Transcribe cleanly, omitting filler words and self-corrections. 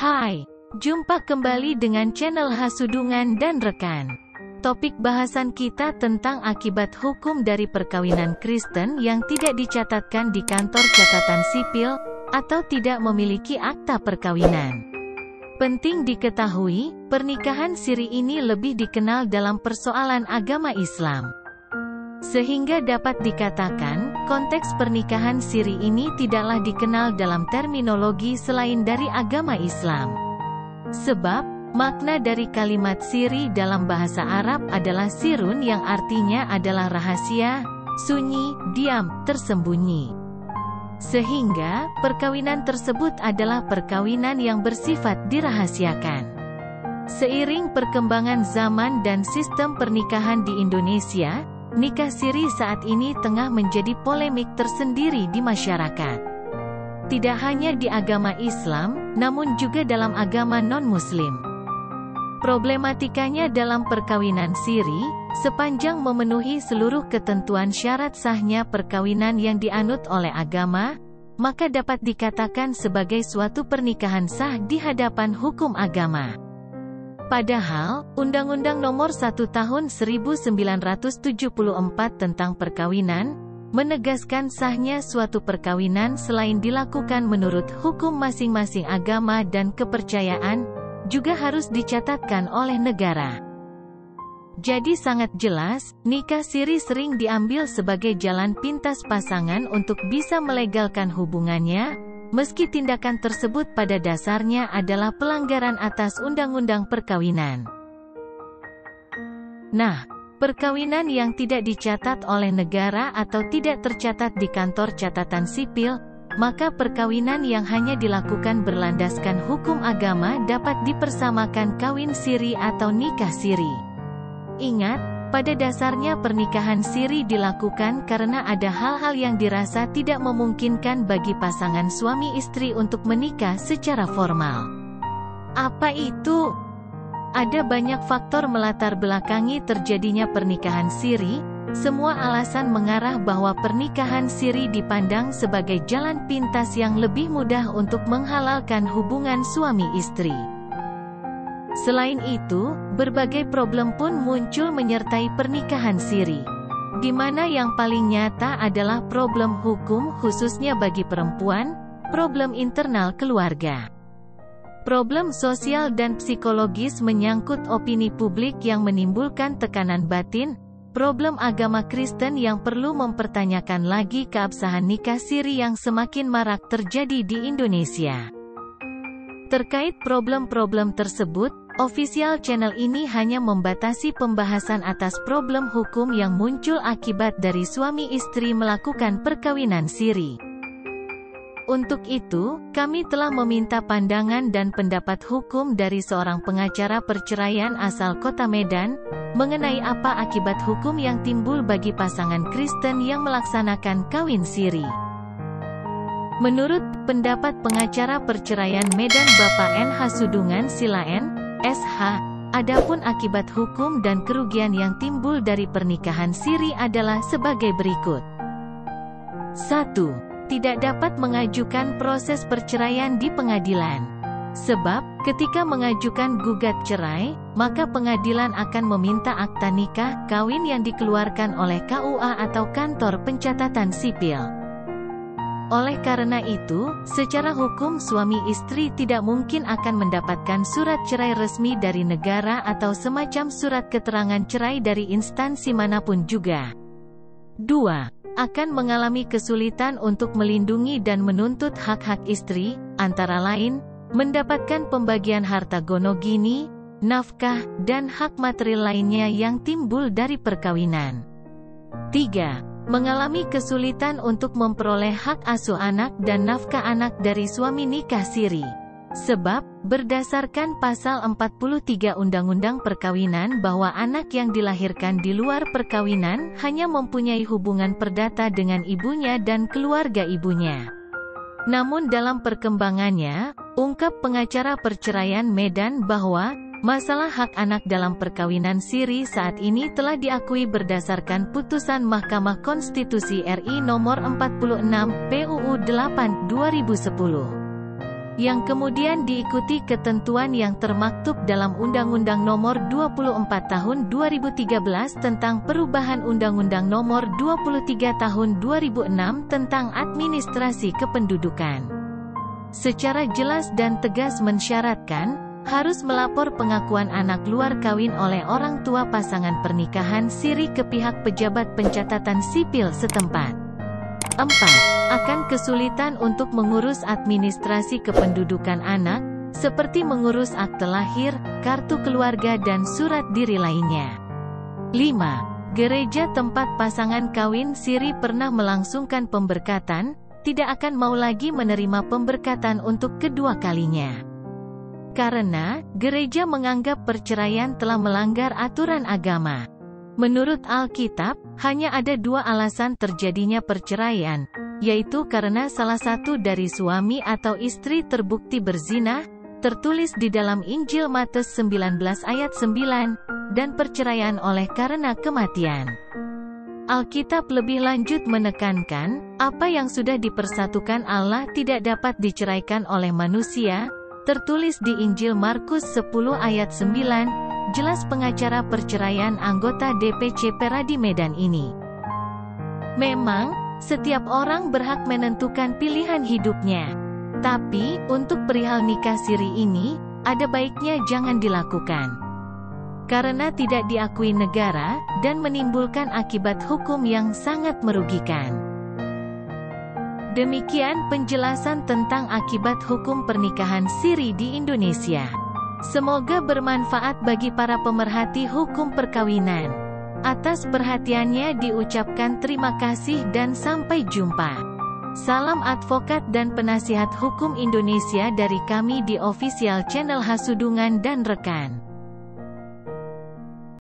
Hai, jumpa kembali dengan channel Hasudungan dan Rekan. Topik bahasan kita tentang akibat hukum dari perkawinan Kristen yang tidak dicatatkan di kantor catatan sipil, atau tidak memiliki akta perkawinan. Penting diketahui, pernikahan siri ini lebih dikenal dalam persoalan agama Islam. Sehingga dapat dikatakan, konteks pernikahan siri ini tidaklah dikenal dalam terminologi selain dari agama Islam. Sebab, makna dari kalimat siri dalam bahasa Arab adalah sirun yang artinya adalah rahasia, sunyi, diam, tersembunyi. Sehingga, perkawinan tersebut adalah perkawinan yang bersifat dirahasiakan. Seiring perkembangan zaman dan sistem pernikahan di Indonesia, nikah siri saat ini tengah menjadi polemik tersendiri di masyarakat. Tidak hanya di agama Islam, namun juga dalam agama non-Muslim. Problematikanya dalam perkawinan siri, sepanjang memenuhi seluruh ketentuan syarat sahnya perkawinan yang dianut oleh agama, maka dapat dikatakan sebagai suatu pernikahan sah di hadapan hukum agama. Padahal, Undang-Undang Nomor 1 Tahun 1974 tentang perkawinan, menegaskan sahnya suatu perkawinan selain dilakukan menurut hukum masing-masing agama dan kepercayaan, juga harus dicatatkan oleh negara. Jadi sangat jelas, nikah siri sering diambil sebagai jalan pintas pasangan untuk bisa melegalkan hubungannya, meski tindakan tersebut pada dasarnya adalah pelanggaran atas Undang-Undang Perkawinan. Nah, perkawinan yang tidak dicatat oleh negara atau tidak tercatat di kantor catatan sipil, maka perkawinan yang hanya dilakukan berlandaskan hukum agama dapat dipersamakan kawin siri atau nikah siri. Ingat, pada dasarnya pernikahan siri dilakukan karena ada hal-hal yang dirasa tidak memungkinkan bagi pasangan suami istri untuk menikah secara formal. Apa itu? Ada banyak faktor melatar belakangi terjadinya pernikahan siri. Semua alasan mengarah bahwa pernikahan siri dipandang sebagai jalan pintas yang lebih mudah untuk menghalalkan hubungan suami istri. Selain itu, berbagai problem pun muncul menyertai pernikahan siri. Di mana yang paling nyata adalah problem hukum khususnya bagi perempuan, problem internal keluarga. Problem sosial dan psikologis menyangkut opini publik yang menimbulkan tekanan batin, problem agama Kristen yang perlu mempertanyakan lagi keabsahan nikah siri yang semakin marak terjadi di Indonesia. Terkait problem-problem tersebut, official channel ini hanya membatasi pembahasan atas problem hukum yang muncul akibat dari suami istri melakukan perkawinan siri. Untuk itu, kami telah meminta pandangan dan pendapat hukum dari seorang pengacara perceraian asal Kota Medan, mengenai apa akibat hukum yang timbul bagi pasangan Kristen yang melaksanakan kawin siri. Menurut pendapat pengacara perceraian Medan Bapak N. Hasudungan Silaen, SH, adapun akibat hukum dan kerugian yang timbul dari pernikahan siri adalah sebagai berikut. 1. Tidak dapat mengajukan proses perceraian di pengadilan. Sebab, ketika mengajukan gugat cerai, maka pengadilan akan meminta akta nikah, kawin yang dikeluarkan oleh KUA atau kantor pencatatan sipil. Oleh karena itu, secara hukum suami istri tidak mungkin akan mendapatkan surat cerai resmi dari negara atau semacam surat keterangan cerai dari instansi manapun juga. 2. Akan mengalami kesulitan untuk melindungi dan menuntut hak-hak istri, antara lain, mendapatkan pembagian harta gonogini, nafkah, dan hak material lainnya yang timbul dari perkawinan. 3. Mengalami kesulitan untuk memperoleh hak asuh anak dan nafkah anak dari suami nikah siri. Sebab, berdasarkan pasal 43 Undang-Undang Perkawinan bahwa anak yang dilahirkan di luar perkawinan hanya mempunyai hubungan perdata dengan ibunya dan keluarga ibunya. Namun dalam perkembangannya, ungkap pengacara perceraian Medan bahwa masalah hak anak dalam perkawinan siri saat ini telah diakui berdasarkan putusan Mahkamah Konstitusi RI Nomor 46 PUU 8 2010. yang kemudian diikuti ketentuan yang termaktub dalam Undang-Undang Nomor 24 Tahun 2013 tentang perubahan Undang-Undang Nomor 23 Tahun 2006 tentang Administrasi Kependudukan. Secara jelas dan tegas mensyaratkan, harus melapor pengakuan anak luar kawin oleh orang tua pasangan pernikahan siri ke pihak pejabat pencatatan sipil setempat. 4. Akan kesulitan untuk mengurus administrasi kependudukan anak, seperti mengurus akte lahir, kartu keluarga dan surat diri lainnya. 5. Gereja tempat pasangan kawin siri pernah melangsungkan pemberkatan, tidak akan mau lagi menerima pemberkatan untuk kedua kalinya. Karena, gereja menganggap perceraian telah melanggar aturan agama. Menurut Alkitab, hanya ada 2 alasan terjadinya perceraian, yaitu karena salah satu dari suami atau istri terbukti berzina, tertulis di dalam Injil Matius 19 ayat 9, dan perceraian oleh karena kematian. Alkitab lebih lanjut menekankan, apa yang sudah dipersatukan Allah tidak dapat diceraikan oleh manusia, tertulis di Injil Markus 10 ayat 9, jelas pengacara perceraian anggota DPC Peradi Medan ini. Memang, setiap orang berhak menentukan pilihan hidupnya. Tapi, untuk perihal nikah siri ini, ada baiknya jangan dilakukan. Karena tidak diakui negara, dan menimbulkan akibat hukum yang sangat merugikan. Demikian penjelasan tentang akibat hukum pernikahan siri di Indonesia. Semoga bermanfaat bagi para pemerhati hukum perkawinan. Atas perhatiannya diucapkan terima kasih dan sampai jumpa. Salam advokat dan penasihat hukum Indonesia dari kami di official channel Hasudungan dan Rekan.